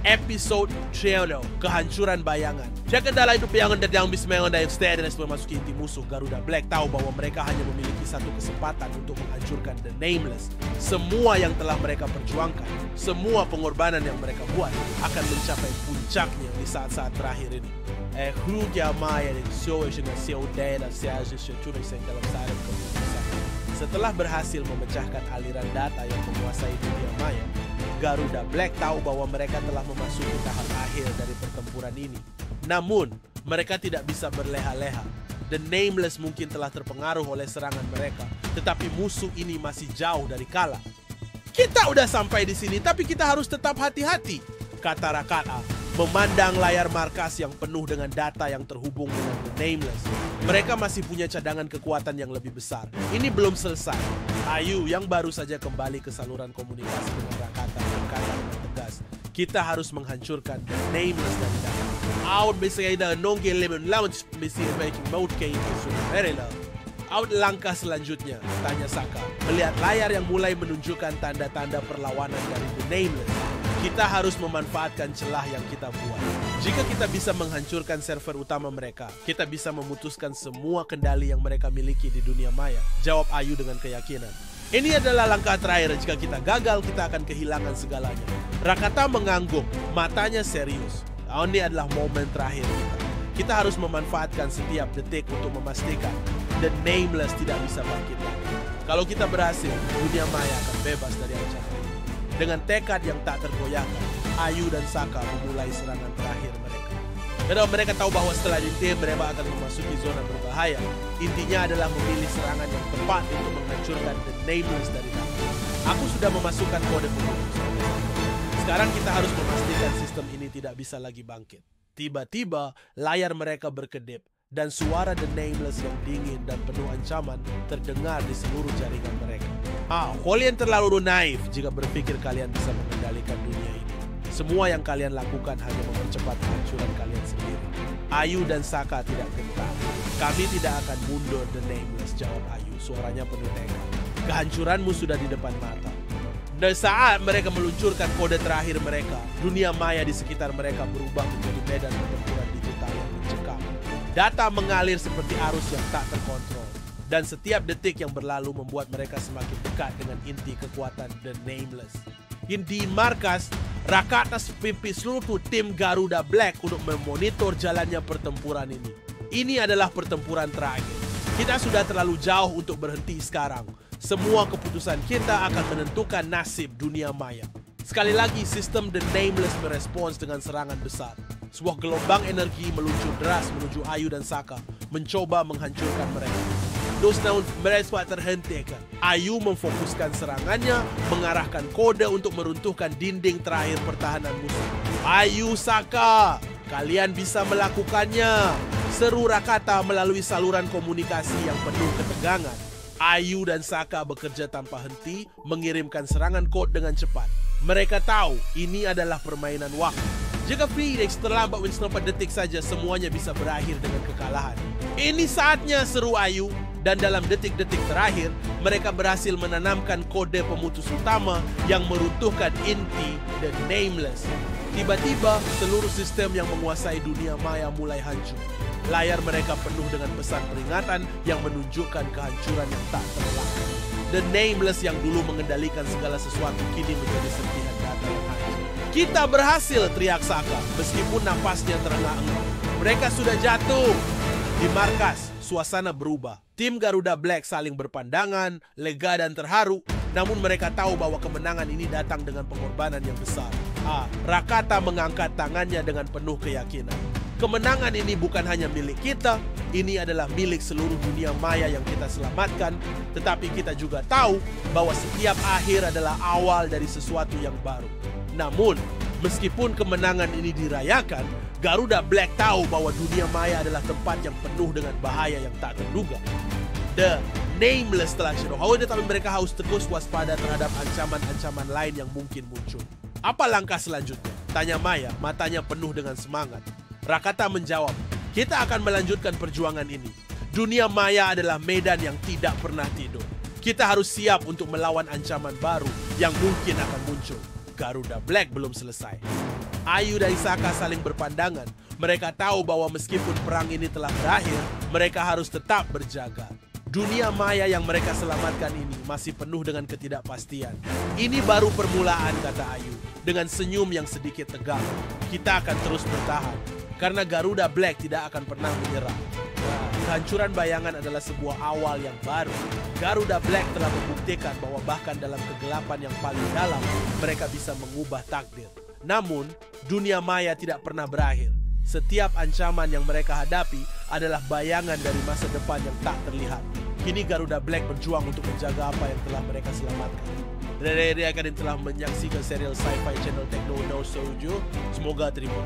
Episode 3, kehancuran bayangan. Jika kendala itu bayangan dan yang bisa mengenai steadiness memasuki inti musuh, Garuda Black tahu bahwa mereka hanya memiliki satu kesempatan untuk menghancurkan The Nameless. Semua yang telah mereka perjuangkan, semua pengorbanan yang mereka buat akan mencapai puncaknya di saat-saat terakhir ini. Hrugia Maya dan Sioja Seudera Seaja Shechurisen dalam saat keputusan. Setelah berhasil memecahkan aliran data yang menguasai dunia maya, Garuda Black tahu bahwa mereka telah memasuki tahap akhir dari pertempuran ini. Namun, mereka tidak bisa berleha-leha. The Nameless mungkin telah terpengaruh oleh serangan mereka, tetapi musuh ini masih jauh dari kalah. Kita udah sampai di sini, tapi kita harus tetap hati-hati, kata Rakata, memandang layar markas yang penuh dengan data yang terhubung dengan The Nameless. Mereka masih punya cadangan kekuatan yang lebih besar. Ini belum selesai. Ayu yang baru saja kembali ke saluran komunikasi dengan Rakata berkata dengan tegas, kita harus menghancurkan The Nameless dari dalam. Out bisa nongke lemon launch bisa making mode kayak itu very low. Out langkah selanjutnya, tanya Saka, melihat layar yang mulai menunjukkan tanda-tanda perlawanan dari The Nameless. Kita harus memanfaatkan celah yang kita buat. Jika kita bisa menghancurkan server utama mereka, kita bisa memutuskan semua kendali yang mereka miliki di dunia maya. Jawab Ayu dengan keyakinan. Ini adalah langkah terakhir. Jika kita gagal, kita akan kehilangan segalanya. Rakata mengangguk, matanya serius. Ini adalah momen terakhir kita. Kita harus memanfaatkan setiap detik untuk memastikan The Nameless tidak bisa bangkit lagi. Kalau kita berhasil, dunia maya akan bebas dari ancaman. Dengan tekad yang tak tergoyahkan, Ayu dan Saka memulai serangan terakhir mereka. Karena mereka tahu bahwa setelah ini mereka akan memasuki zona berbahaya. Intinya adalah memilih serangan yang tepat untuk menghancurkan The Nameless dari dalam. Aku sudah memasukkan kode pemutus. Sekarang kita harus memastikan sistem ini tidak bisa lagi bangkit. Tiba-tiba layar mereka berkedip dan suara The Nameless yang dingin dan penuh ancaman terdengar di seluruh jaringan mereka. Kalian terlalu naif jika berpikir kalian bisa mengendalikan dunia ini. Semua yang kalian lakukan hanya mempercepat kehancuran kalian sendiri. Ayu dan Saka tidak gentar. Kami tidak akan mundur The Nameless, jawab Ayu, suaranya penuh tekad. Kehancuranmu sudah di depan mata. Dan saat mereka meluncurkan kode terakhir mereka, dunia maya di sekitar mereka berubah menjadi medan pertempuran digital yang mencekam. Data mengalir seperti arus yang tak terkontrol. Dan setiap detik yang berlalu membuat mereka semakin dekat dengan inti kekuatan The Nameless. Di markas, Rakata pimpin seluruh tim Garuda Black untuk memonitor jalannya pertempuran ini. Ini adalah pertempuran terakhir. Kita sudah terlalu jauh untuk berhenti sekarang. Semua keputusan kita akan menentukan nasib dunia maya. Sekali lagi, sistem The Nameless merespons dengan serangan besar. Sebuah gelombang energi meluncur deras menuju Ayu dan Saka, mencoba menghancurkan mereka. Dos namun mereka terhentikan. Ayu memfokuskan serangannya, mengarahkan kode untuk meruntuhkan dinding terakhir pertahanan musuh. Ayu, Saka, kalian bisa melakukannya. Seru Rakata melalui saluran komunikasi yang penuh ketegangan. Ayu dan Saka bekerja tanpa henti, mengirimkan serangan kode dengan cepat. Mereka tahu ini adalah permainan waktu. Jika Phoenix terlambat beberapa detik saja, semuanya bisa berakhir dengan kekalahan. Ini saatnya, seru Ayu. Dan dalam detik-detik terakhir, mereka berhasil menanamkan kode pemutus utama yang meruntuhkan inti The Nameless. Tiba-tiba, seluruh sistem yang menguasai dunia maya mulai hancur. Layar mereka penuh dengan pesan peringatan yang menunjukkan kehancuran yang tak terelakkan. The Nameless yang dulu mengendalikan segala sesuatu kini menjadi serpihan data yang hancur. Kita berhasil, teriak Saka, meskipun napasnya terengah-engah. Mereka sudah jatuh. Di markas, suasana berubah. Tim Garuda Black saling berpandangan, lega dan terharu. Namun mereka tahu bahwa kemenangan ini datang dengan pengorbanan yang besar. Rakata mengangkat tangannya dengan penuh keyakinan. Kemenangan ini bukan hanya milik kita, ini adalah milik seluruh dunia maya yang kita selamatkan. Tetapi kita juga tahu bahwa setiap akhir adalah awal dari sesuatu yang baru. Namun, meskipun kemenangan ini dirayakan, Garuda Black tahu bahwa dunia maya adalah tempat yang penuh dengan bahaya yang tak terduga. The Nameless telah syuruh, tetapi mereka harus terus waspada terhadap ancaman-ancaman lain yang mungkin muncul. Apa langkah selanjutnya? Tanya Maya, matanya penuh dengan semangat. Rakata menjawab, kita akan melanjutkan perjuangan ini. Dunia maya adalah medan yang tidak pernah tidur. Kita harus siap untuk melawan ancaman baru yang mungkin akan muncul. Garuda Black belum selesai. Ayu dan Saka saling berpandangan. Mereka tahu bahwa meskipun perang ini telah berakhir, mereka harus tetap berjaga. Dunia maya yang mereka selamatkan ini masih penuh dengan ketidakpastian. Ini baru permulaan, kata Ayu, dengan senyum yang sedikit tegang. Kita akan terus bertahan, karena Garuda Black tidak akan pernah menyerah. Nah, kehancuran bayangan adalah sebuah awal yang baru. Garuda Black telah membuktikan bahwa bahkan dalam kegelapan yang paling dalam, mereka bisa mengubah takdir. Namun, dunia maya tidak pernah berakhir. Setiap ancaman yang mereka hadapi adalah bayangan dari masa depan yang tak terlihat. Kini Garuda Black berjuang untuk menjaga apa yang telah mereka selamatkan. Dari akan telah menyaksikan serial sci-fi channel Techno No Soju. Semoga terima.